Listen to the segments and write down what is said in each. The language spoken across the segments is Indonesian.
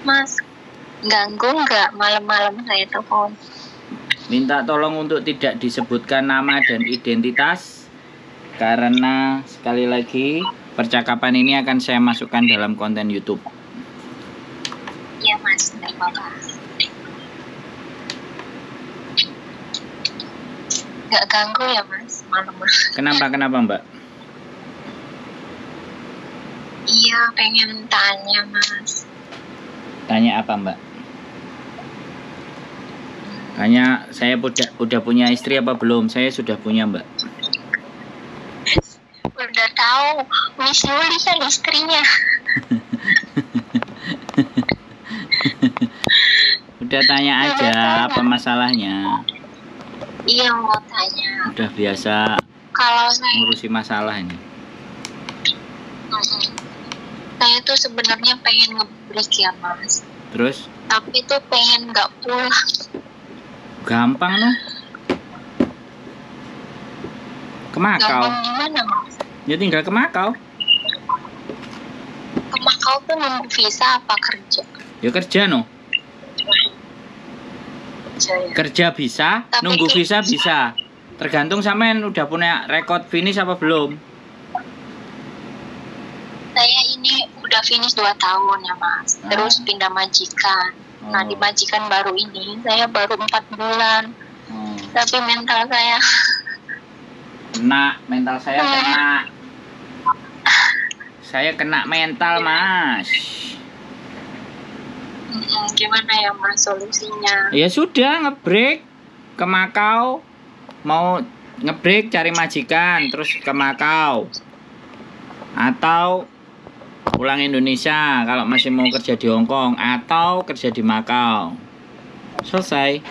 Mas, ganggu nggak malam-malam saya telepon? Minta tolong untuk tidak disebutkan nama dan identitas, karena sekali lagi percakapan ini akan saya masukkan dalam konten YouTube. Iya Mas, nggak apa-apa. Nggak ganggu ya Mas, malam-malam. Kenapa Mbak? Iya, pengen tanya Mas. Tanya apa Mbak? Tanya saya udah punya istri apa belum? Saya sudah punya Mbak. Udah tahu, Miss Yuli kan istrinya. Udah tanya aja apa masalahnya. Iya, mau tanya. Udah biasa Kalau saya ngurusi masalah ini. Saya tuh sebenarnya pengen nge-break ya Mas. Terus? Tapi tuh pengen nggak pulang. Gampang loh. Ke Makau. Gampang gimana Mas? Ya tinggal ke Makau. Ke Makau tuh nunggu visa apa kerja? Ya kerja no. Kerja ya. Kerja bisa, Tapi nunggu visa bisa. Tergantung sampean udah punya rekod finish apa belum. Saya ini udah finish 2 tahun ya Mas. Terus pindah majikan. Nah di majikan baru ini saya baru 4 bulan. Tapi mental saya Mental saya kena. Saya kena mental Mas. Gimana ya Mas solusinya? Ya sudah, ngebreak ke Makau. Mau ngebreak cari majikan terus ke Makau. Atau pulang Indonesia kalau masih mau kerja di Hong Kong atau kerja di Makau. Selesai.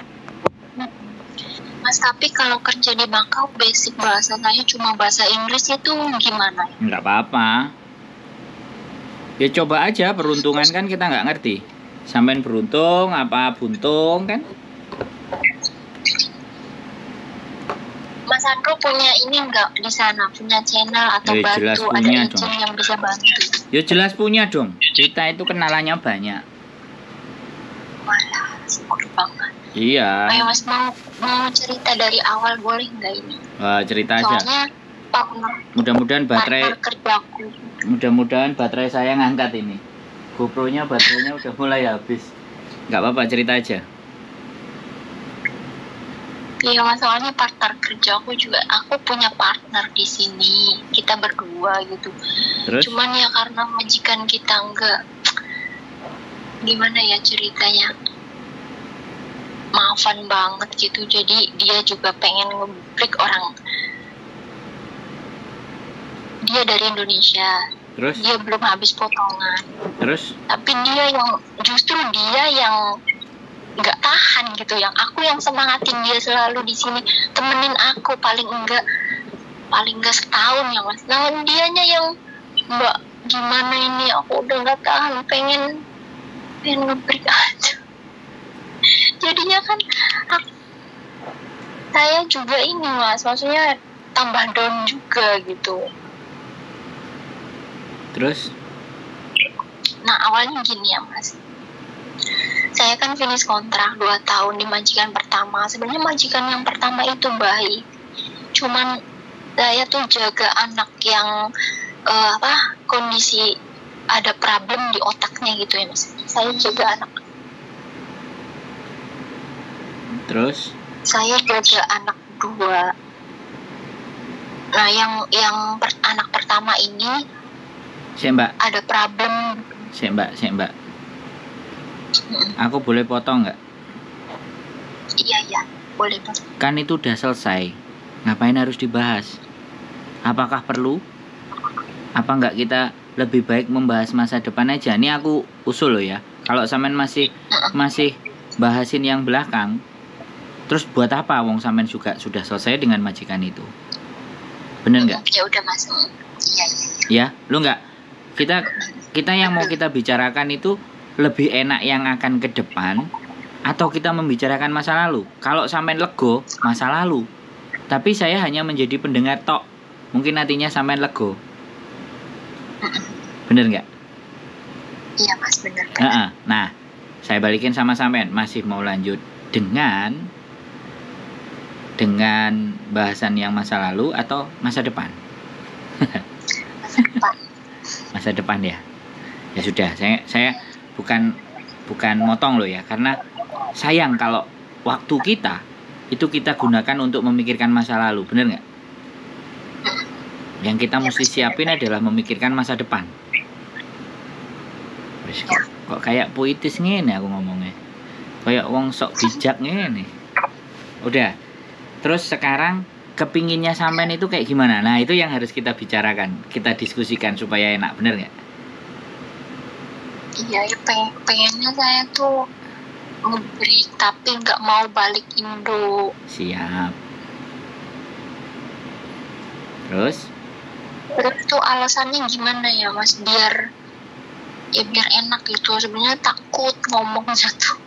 Mas, tapi kalau kerja di Makau basic bahasa saya cuma bahasa Inggris itu gimana? Enggak apa-apa. Ya coba aja, peruntungan kan kita nggak ngerti. Sampean beruntung apa buntung kan? Mas Andro punya ini nggak di sana? Punya channel atau jelas bantu? punya Ada izin dong. yang bisa bantu? Ya jelas punya dong. Kita itu kenalannya banyak. Walah, syukur banget. Iya. Ayo Mas, mau cerita dari awal boleh nggak ini? Wah, cerita aja. Soalnya Mudah-mudahan partner kerjaku. Mudah-mudahan baterai saya ngangkat ini. GoPro-nya baterainya udah mulai habis. Nggak apa-apa, cerita aja. Iya Mas, soalnya partner kerjaku juga, aku punya partner di sini, kita berdua gitu. Terus? Cuman ya karena majikan kita enggak, gimana ya ceritanya, maafan banget gitu. Jadi dia juga pengen nge-break orang. Dia dari Indonesia. Terus? Dia belum habis potongan. Terus? Tapi justru dia yang nggak tahan gitu, yang aku yang semangatin dia selalu di sini, temenin aku paling enggak setahun ya Mas. Nah dianya yang mbak gimana ini, aku udah nggak tahan, pengen nge-break aja. Jadinya kan saya juga ini Mas, maksudnya tambah down juga gitu. Terus? Nah awalnya gini ya Mas, saya kan finish kontrak 2 tahun di majikan pertama. Sebenarnya majikan yang pertama itu baik, cuman saya tuh jaga anak yang kondisi ada problem di otaknya gitu ya Mas. Saya jaga anak. Terus? Saya jaga anak 2. Nah yang anak pertama ini Mbak. ada problem. Mbak. Aku boleh potong nggak? Iya, boleh Mas. Kan itu udah selesai. Ngapain harus dibahas? Apakah perlu? Apa nggak kita lebih baik membahas masa depan aja? Ini aku usul loh ya. Kalau sampean masih bahasin yang belakang, terus buat apa? Wong sampean juga sudah selesai dengan majikan itu. Bener nggak? Ya udah Mas. Iya. Ya, lu nggak? Kita yang mau kita bicarakan itu lebih enak yang akan ke depan atau kita membicarakan masa lalu. Kalau sampean lego masa lalu, tapi saya hanya menjadi pendengar tok, mungkin nantinya sampean lego. Bener nggak? Iya Mas, benar. Nah, saya balikin sama sampean, masih mau lanjut dengan bahasan yang masa lalu atau masa depan? Masa depan. Masa depan ya. Ya sudah, saya bukan motong loh ya, karena sayang kalau waktu kita itu kita gunakan untuk memikirkan masa lalu, bener nggak? Yang kita mesti siapin adalah memikirkan masa depan. Kok kayak puitis ngene aku ngomongnya, kayak wong sok bijak ngene. Udah, terus sekarang kepinginnya sampean itu kayak gimana? Nah itu yang harus kita bicarakan, kita diskusikan supaya enak, bener nggak? Iya, ya pengennya saya tuh ngebreak tapi nggak mau balik Indo. Siap. Terus tuh alasannya gimana ya Mas, biar enak gitu. Sebenarnya takut ngomongnya tuh.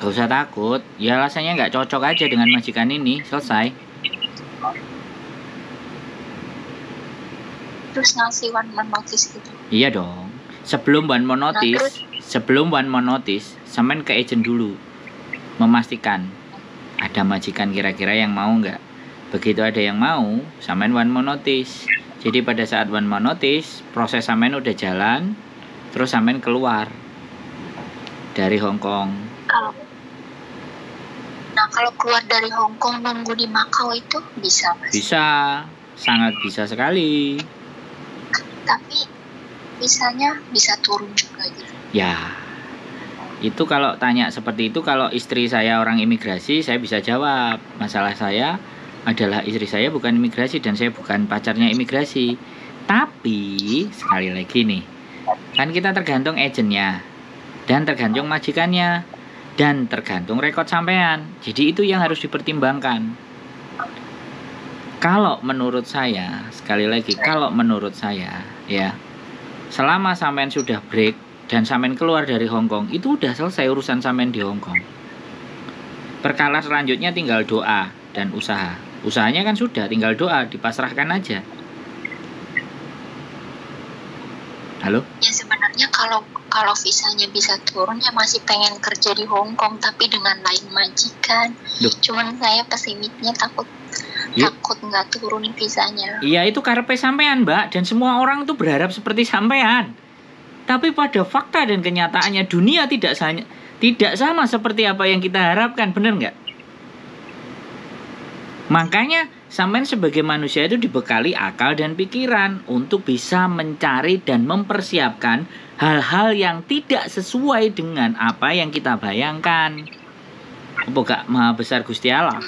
gak usah takut, ya alasannya nggak cocok aja dengan majikan ini, selesai. Terus ngasih one man notice gitu. Iya dong. Sebelum one man notice, sampean ke agent dulu, memastikan ada majikan kira-kira yang mau nggak. Begitu ada yang mau, sampean one man notice. Jadi pada saat one man notice, proses sampean udah jalan, terus sampean keluar dari Hong Kong. Kalau keluar dari Hong Kong nunggu di Macau itu bisa Mas? Bisa, sangat bisa sekali. Tapi bisanya bisa turun juga gitu. Ya, itu kalau tanya seperti itu, kalau istri saya orang imigrasi, saya bisa jawab. Masalah saya adalah istri saya bukan imigrasi dan saya bukan pacarnya imigrasi. Tapi sekali lagi nih, kan kita tergantung agennya dan tergantung majikannya dan tergantung rekod sampean. Jadi itu yang harus dipertimbangkan. Kalau menurut saya, sekali lagi, kalau menurut saya ya, selama sampean sudah break dan sampean keluar dari Hong Kong, itu udah selesai urusan sampean di Hong Kong. Perkara selanjutnya tinggal doa dan usaha. Usahanya kan sudah, tinggal doa, dipasrahkan aja. Halo? Ya sebenarnya kalau visanya bisa turun ya masih pengen kerja di Hong Kong tapi dengan lain majikan. Cuman saya pesimisnya takut nggak turun visanya. Iya, itu karepe sampean, Mbak, dan semua orang tuh berharap seperti sampean. Tapi pada fakta dan kenyataannya dunia tidak sama seperti apa yang kita harapkan, bener nggak? Makanya sampean sebagai manusia itu dibekali akal dan pikiran untuk bisa mencari dan mempersiapkan hal-hal yang tidak sesuai dengan apa yang kita bayangkan. Apa gak Maha Besar Gusti Allah?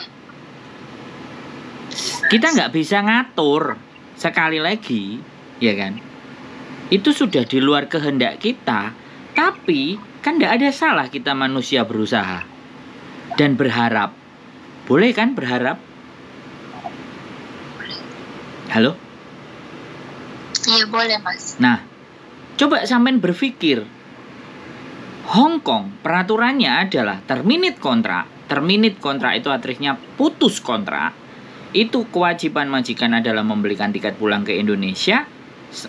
Kita nggak bisa ngatur, sekali lagi, ya kan? Itu sudah di luar kehendak kita. Tapi kan nggak ada salah kita manusia berusaha dan berharap. Boleh kan berharap? Halo? Iya boleh Mas. Nah, coba sampean berpikir, Hong Kong peraturannya adalah terminate kontrak. Terminate kontrak itu artinya putus kontrak. Itu kewajiban majikan adalah membelikan tiket pulang ke Indonesia,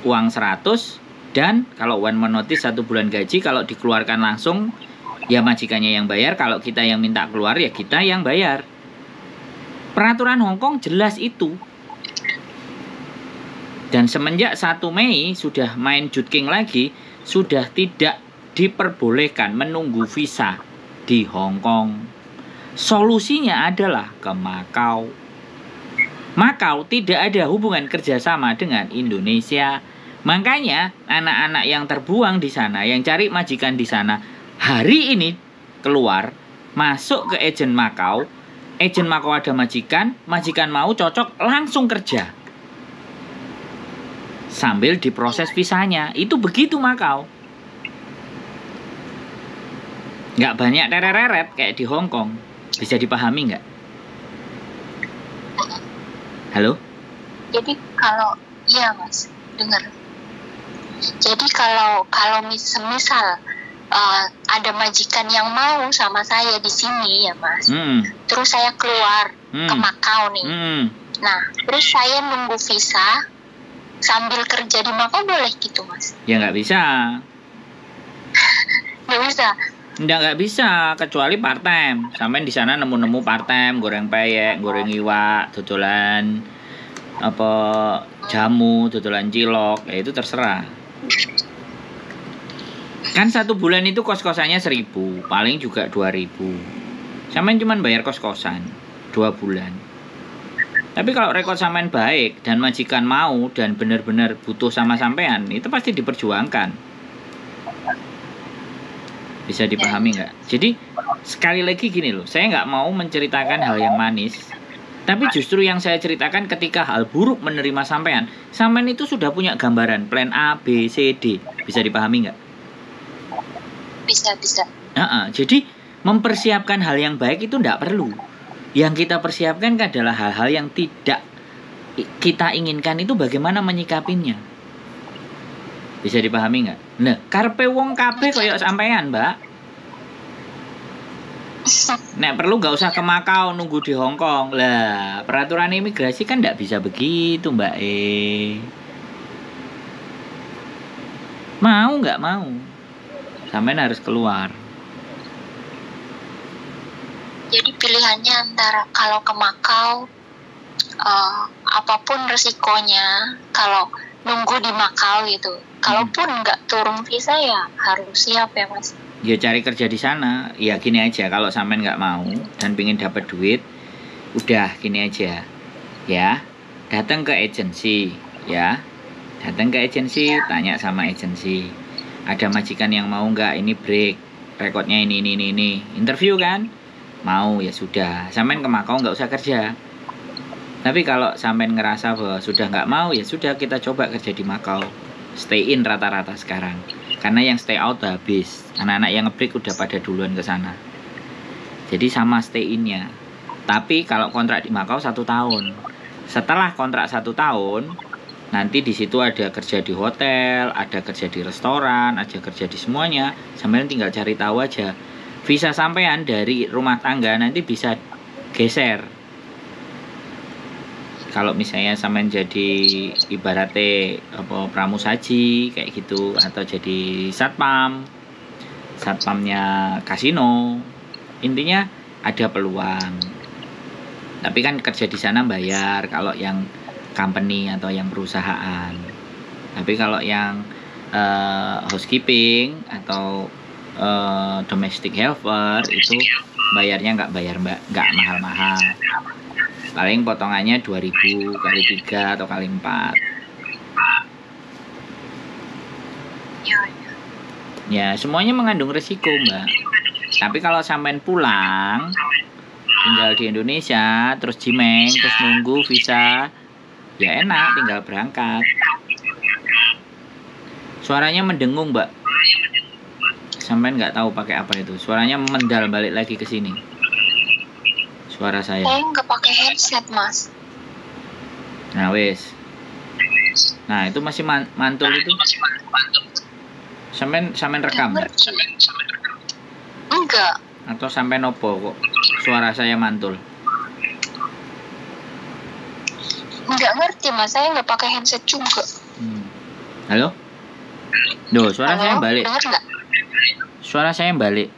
uang 100, dan kalau one man notice 1 bulan gaji, kalau dikeluarkan langsung ya majikannya yang bayar, kalau kita yang minta keluar ya kita yang bayar. Peraturan Hong Kong jelas itu. Dan semenjak 1 Mei sudah main jutking lagi, sudah tidak diperbolehkan menunggu visa di Hong Kong. Solusinya adalah ke Macau. Macau tidak ada hubungan kerjasama dengan Indonesia. Makanya anak-anak yang terbuang di sana, yang cari majikan di sana, hari ini keluar, masuk ke agen Macau. Agen Macau ada majikan mau cocok langsung kerja. Sambil diproses visanya. Itu begitu Macau. Nggak banyak tereret kayak di Hong Kong. Bisa dipahami nggak? Halo? Jadi kalau iya Mas, dengar. Jadi kalau misal ada majikan yang mau sama saya di sini ya Mas. Terus saya keluar ke Macau nih. Nah, terus saya nunggu visa sambil kerja di Macau boleh gitu Mas? Ya nggak bisa. Nggak bisa. Nggak bisa kecuali part time. Sampean di sana nemu-nemu part time, goreng peyek, goreng iwak, dodolan apa jamu, dodolan cilok, ya itu terserah. Kan 1 bulan itu kos-kosannya 1.000, paling juga 2.000. Sampean cuman bayar kos-kosan 2 bulan. Tapi kalau rekod sampean baik dan majikan mau dan benar-benar butuh sama sampean, itu pasti diperjuangkan. Bisa dipahami nggak? Jadi sekali lagi gini loh, saya nggak mau menceritakan hal yang manis, tapi justru yang saya ceritakan ketika hal buruk menerima sampean itu sudah punya gambaran plan A, B, C, D. Bisa dipahami nggak? Bisa. Jadi mempersiapkan hal yang baik itu nggak perlu. Yang kita persiapkan adalah hal-hal yang tidak kita inginkan, itu bagaimana menyikapinya. Bisa dipahami nggak? Nah, karpe wong kabeh koyo sampean, Mbak. Nek perlu nggak usah ke Makau nunggu di Hong Kong. Lah, peraturan imigrasi kan nggak bisa begitu, Mbak. Mau nggak mau, sampean harus keluar. Jadi pilihannya antara kalau ke Makau, apapun resikonya, kalau nunggu di Makau gitu. Kalaupun nggak turun visa ya harus siap ya Mas. Ya cari kerja di sana. Ya gini aja, kalau sampean nggak mau dan pingin dapat duit, udah gini aja, ya datang ke agensi, ya datang ke agensi, tanya sama agensi, ada majikan yang mau nggak ini break, rekodnya ini, interview kan, mau ya sudah, sampean ke Makau nggak usah kerja. Tapi kalau sampean ngerasa bahwa sudah nggak mau, ya sudah kita coba kerja di Makau. Stay in rata-rata sekarang. Karena yang stay out udah habis. Anak-anak yang nge-break udah pada duluan ke sana. Jadi sama stay in-nya. Tapi kalau kontrak di Makau 1 tahun. Setelah kontrak 1 tahun, nanti di situ ada kerja di hotel, ada kerja di restoran, ada kerja di semuanya. Sampean tinggal cari tahu aja. Visa sampean dari rumah tangga nanti bisa geser. Kalau misalnya sampean jadi ibaratnya pramusaji kayak gitu, atau jadi satpamnya kasino, intinya ada peluang. Tapi kan kerja di sana bayar kalau yang company atau yang perusahaan. Tapi kalau yang housekeeping atau domestic helper itu bayarnya nggak mahal-mahal. Paling potongannya 2.000 kali 3 atau kali 4. Ya, semuanya mengandung resiko, Mbak. Tapi kalau sampean pulang, tinggal di Indonesia, terus jimeng, terus nunggu visa, ya enak, tinggal berangkat. Suaranya mendengung, Mbak. Sampean nggak tahu pakai apa itu. Suaranya mendal balik lagi ke sini. Suara saya. Saya nggak pakai headset, Mas. Nah, wes. Nah, itu masih mantul itu. Sampean rekam. Enggak. Atau sampean opo kok suara saya mantul? Enggak ngerti, Mas. Saya nggak pakai headset juga. Halo? Duh, suara saya balik. Dengar nggak? Suara saya balik.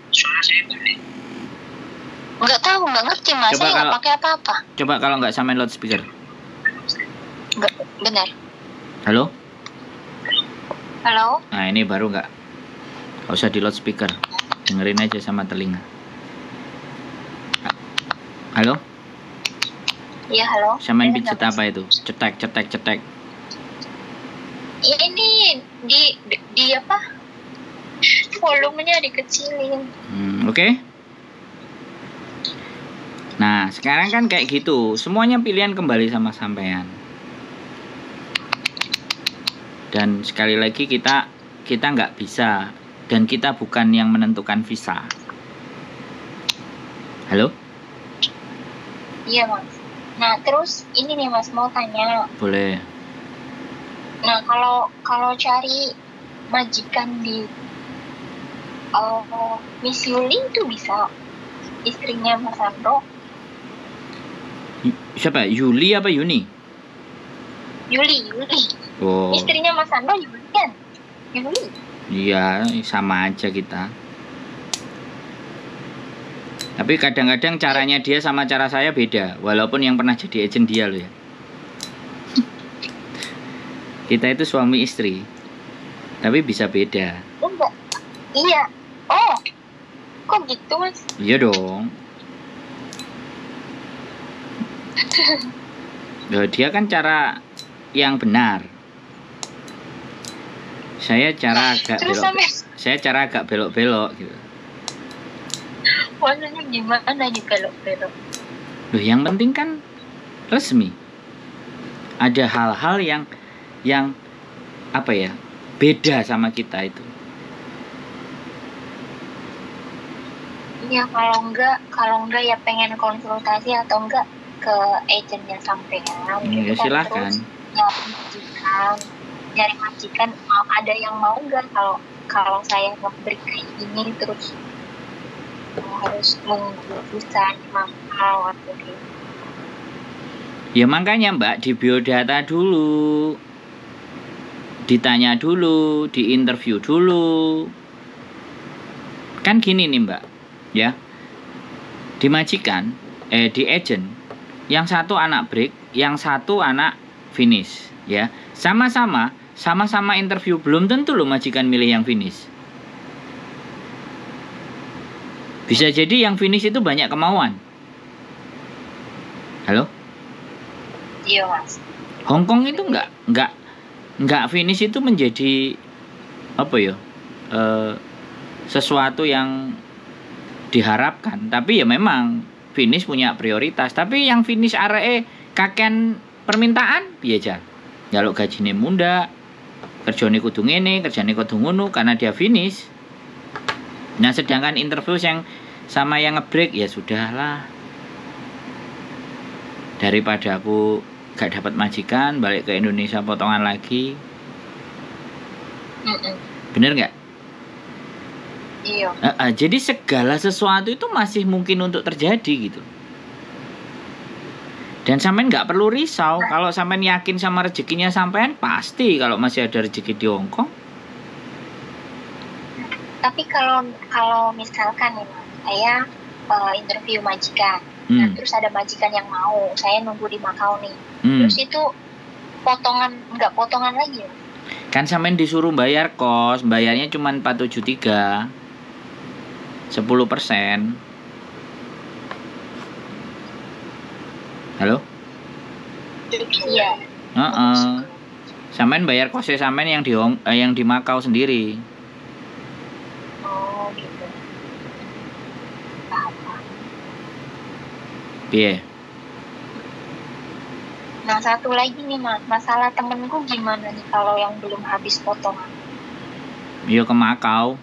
Nggak tahu, nggak ngerti Mas. Saya nggak pakai apa-apa. Coba kalau nggak samain loudspeaker. Nggak, benar. Halo? Halo? Nah ini baru nggak usah di loudspeaker. Dengerin aja sama telinga. Halo? Iya halo. Samain pijat apa itu? Cetek. Ya ini di apa? Volumenya dikecilin. Oke. Nah, sekarang kan kayak gitu. Semuanya pilihan kembali sama sampean. Dan sekali lagi kita nggak bisa. Dan kita bukan yang menentukan visa. Halo? Iya, Mas. Nah, terus ini nih Mas, mau tanya. Boleh. Nah, kalau cari majikan di Miss Yuli itu bisa istrinya Mas Andro. Siapa? Yuli apa Yuni? Yuli. Oh. Istrinya Mas Andro Yuli kan? Yuli. Iya, sama aja kita. Tapi kadang-kadang caranya dia sama cara saya beda, walaupun yang pernah jadi agent dia loh ya. Kita itu suami istri, tapi bisa beda. Enggak. Iya. Oh, kok gitu mas? Iya dong. Loh, dia kan cara yang benar. Saya cara agak Terus belok. sampai Saya cara agak belok-belok gitu. maksudnya gimana nih belok-belok? Loh, yang penting kan resmi. Ada hal-hal yang apa ya? Beda sama kita itu. Ya kalau enggak ya pengen konsultasi atau enggak ke agentnya sampean. Ya Gitu kan. silahkan. Terus nyari majikan ada yang mau enggak kalau saya ngebreak kayak gini terus harus nunggu bisa mahal atau gitu. Ya makanya Mbak di biodata dulu. Ditanya dulu, diinterview dulu. Kan gini nih Mbak, ya. Di majikan, di agent, yang satu anak break, yang satu anak finish, ya. Sama-sama interview, belum tentu loh majikan milih yang finish. Bisa jadi yang finish itu banyak kemauan. Halo? Iya mas. Hongkong itu nggak finish itu menjadi apa ya? Sesuatu yang diharapkan, tapi ya memang finish punya prioritas. Tapi yang finish areke kaken permintaan piye jan? Njaluk gajine munda, kerjane kudu ngene, kerjane kudu ngono karena dia finish. Nah, sedangkan interview yang sama yang ngebreak ya sudahlah. Daripada aku gak dapat majikan, balik ke Indonesia potongan lagi. Bener nggak? Iya. Jadi segala sesuatu itu masih mungkin untuk terjadi gitu. Dan sampean nggak perlu risau kalau sampean yakin sama rezekinya sampean, pasti kalau masih ada rezeki di Hongkong. Tapi kalau misalkan nih mas, saya interview majikan, nah, terus ada majikan yang mau, saya nunggu di Macau nih, terus itu nggak potongan lagi ya? Kan sampean disuruh bayar kos, bayarnya cuma 473, 10%. Halo? Iya. Sampean bayar kosnya sampean yang di Macau sendiri. Oh gitu. Piye? Nah satu lagi nih mas, masalah temenku gimana nih kalau yang belum habis potongan? Yo ke Macau.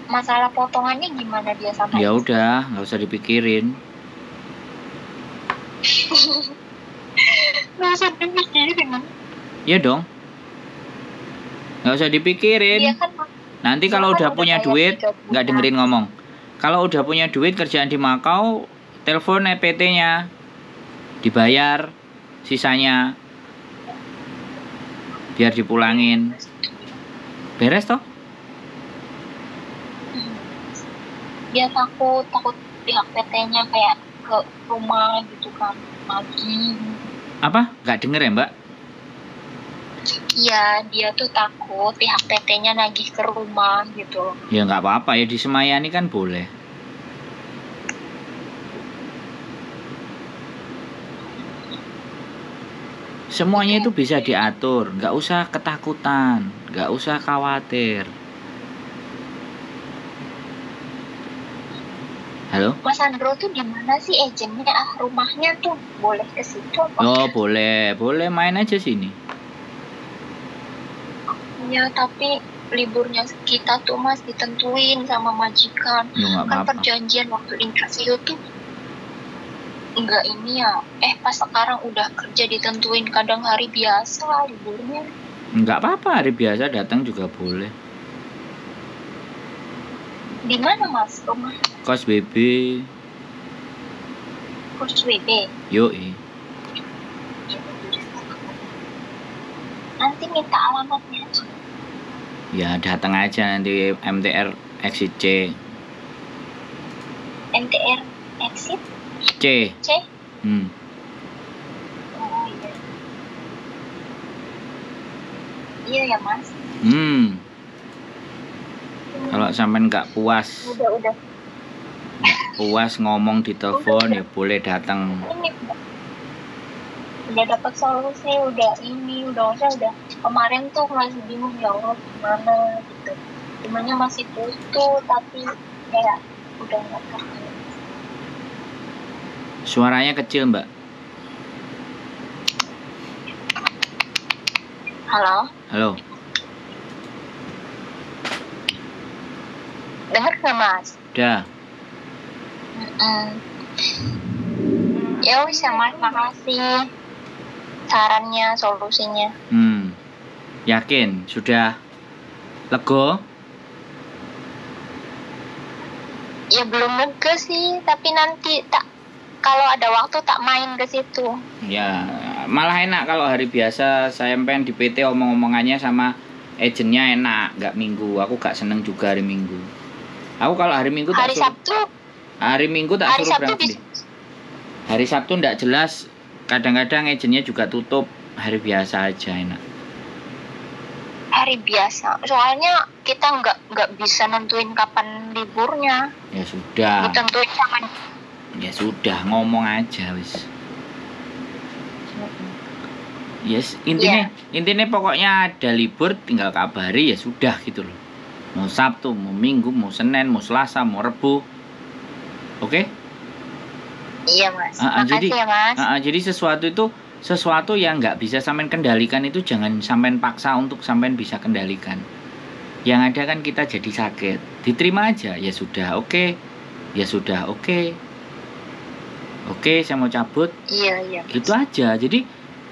Masalah potongannya gimana dia sama? Ya udah, nggak usah dipikirin. Nggak usah dipikirin. Iya dong. Nggak usah dipikirin. Iya kan, nanti kalau udah punya duit, nggak dengerin ngomong. Kalau udah punya duit kerjaan di Macau, telepon PT-nya, dibayar sisanya, biar dipulangin. Beres toh? Dia takut pihak PT-nya kayak ke rumah gitu kan lagi. Apa? Nggak denger ya Mbak? Iya, dia tuh takut pihak PT-nya nagih ke rumah gitu. Ya nggak apa-apa ya, disemayani kan boleh. Semuanya itu bisa diatur, nggak usah ketakutan, nggak usah khawatir. Halo? Mas Andro tuh di mana sih agennya? Rumahnya tuh boleh ke situ apa? Oh boleh main aja sini. Ya tapi liburnya kita tuh mas ditentuin sama majikan. Ya, kan perjanjian waktu interview tuh enggak ini ya. Pas sekarang udah kerja ditentuin kadang hari biasa liburnya. Enggak apa-apa, hari biasa datang juga boleh. Di mana mas rumah? Kos BB. Kos BB. Yoi. Nanti minta alamatnya aja. Ya datang aja nanti MTR Exit C. NTR exit C. C. Hmm. Oh iya. Iya ya Mas. Kalau sampean nggak puas Udah. ngomong di telepon ya boleh datang. Ini udah dapat solusi, udah kemarin tuh masih bingung ya Allah gimana gitu. Gimana masih butuh tapi kayak udah nggak tahu. Suaranya kecil, Mbak. Halo, Halo. dengar nggak Mas? Udah. Ya wis ya Mas, makasih sarannya, solusinya. Yakin sudah lego? Ya belum lega sih, tapi nanti kalau ada waktu tak main ke situ. Ya, malah enak kalau hari biasa saya pengen di PT omong-omongannya sama agennya enak, nggak Minggu. Aku gak seneng juga hari Minggu. Aku kalau hari Minggu tak suruh. Hari Minggu tak suruh berangkat. Hari Sabtu ndak jelas. Kadang-kadang agennya juga tutup. Hari biasa aja enak. Hari biasa, soalnya kita nggak bisa nentuin kapan liburnya. Ya sudah. Ditentuin sama. Ya sudah, ngomong aja wis. Yes, intinya pokoknya ada libur tinggal kabari ya sudah gitu loh. Mau Sabtu, mau Minggu, mau Senin, mau Selasa, mau Rebu. Oke? Iya Mas. Makasih ya Mas. Jadi sesuatu yang nggak bisa sampean kendalikan itu jangan sampean paksa untuk sampean bisa kendalikan. Yang ada kan kita jadi sakit. Diterima aja, ya sudah, oke. Ya sudah, oke. Oke, saya mau cabut. Iya. Gitu aja. Jadi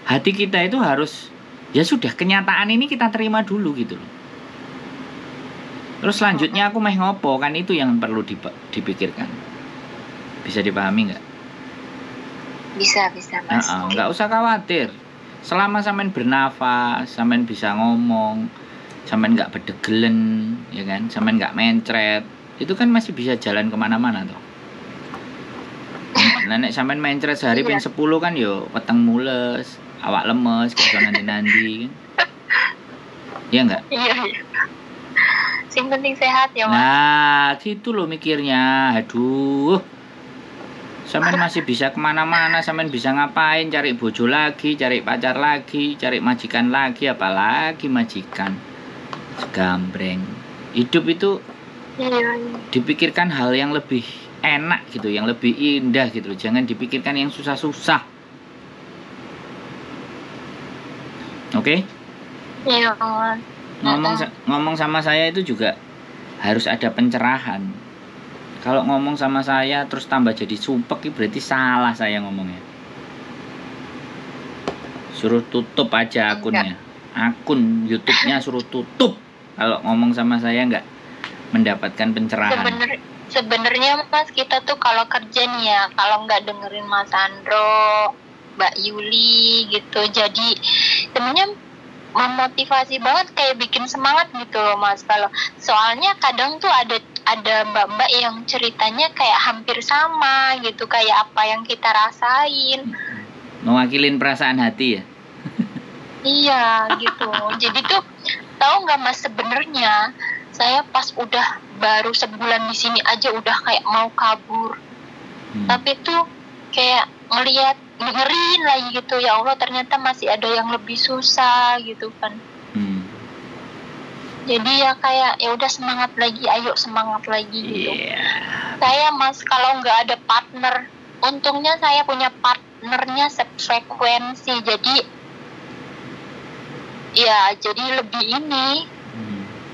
hati kita itu harus ya sudah, kenyataan ini kita terima dulu gitu loh. Terus selanjutnya aku meh ngopo, kan itu yang perlu dipikirkan. Bisa dipahami nggak? Bisa Mas. Nggak usah khawatir. Selama sampean bernafas, sampean bisa ngomong, sampean nggak bedegelen, ya kan? Sampean nggak mencret, itu kan masih bisa jalan kemana-mana toh. Nah, nek sampean mencret sehari ping 10 kan yo weteng mules, awak lemes, gak iso nandi-nandi. Iya enggak? Iya. Sing penting sehat ya Mas. Nah, gitu loh mikirnya. Aduh. Sampean masih bisa kemana-mana, sampean bisa ngapain, cari bojo lagi, cari pacar lagi, cari majikan lagi, apalagi majikan. Segambreng. Hidup itu dipikirkan hal yang lebih enak gitu, yang lebih indah gitu. Jangan dipikirkan yang susah-susah. Oke? Iya. Ngomong sama saya itu juga harus ada pencerahan. Kalau ngomong sama saya terus tambah jadi sumpek, berarti salah saya ngomongnya. Suruh tutup aja akunnya. Akun YouTube-nya suruh tutup. Kalau ngomong sama saya nggak mendapatkan pencerahan. Sebenarnya Mas, kita tuh kalau kerja nih ya, kalau nggak dengerin Mas Andro, Mbak Yuli gitu, jadi sebenarnya memotivasi banget, kayak bikin semangat gitu loh Mas. Kalau soalnya kadang tuh ada mbak-mbak yang ceritanya kayak hampir sama gitu, kayak apa yang kita rasain. Mewakilin perasaan hati ya. Iya gitu. Jadi tuh tahu nggak Mas, sebenarnya saya pas udah baru sebulan di sini aja udah kayak mau kabur. Tapi tuh kayak dengerin lagi gitu, ya Allah ternyata masih ada yang lebih susah gitu kan. Jadi ya kayak ya udah semangat lagi, ayo semangat lagi gitu. Saya Mas kalau nggak ada partner, untungnya saya punya partnernya sefrekuensi, jadi lebih ini.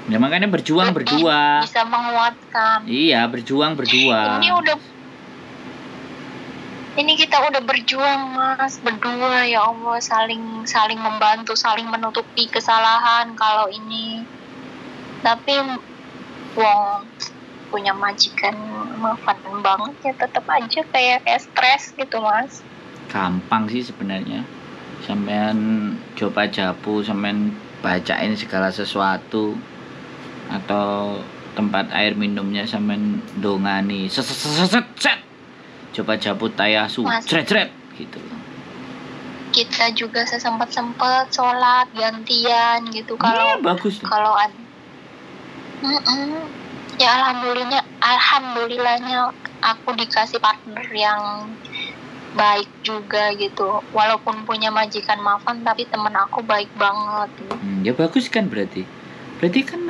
Ya makanya berjuang berdua. Bisa menguatkan. Iya, berjuang berdua. Ini kita udah berjuang Mas berdua, ya Allah, saling membantu, saling menutupi kesalahan kalau ini. Tapi wong punya majikan maafan banget ya, tetap aja kayak stres gitu Mas. Gampang sih sebenarnya. Sampean coba jabu, sampean bacain segala sesuatu, atau tempat air minumnya sampean dongani set set set set, set. Coba japut tayasu Mas. cret gitu loh. Kita juga sesempet-sempet sholat gantian gitu Iya, kalau bagus tuh. kalau ada. Ya alhamdulillahnya aku dikasih partner yang baik juga gitu. Walaupun punya majikan maafan tapi temen aku baik banget. Ya bagus kan berarti kan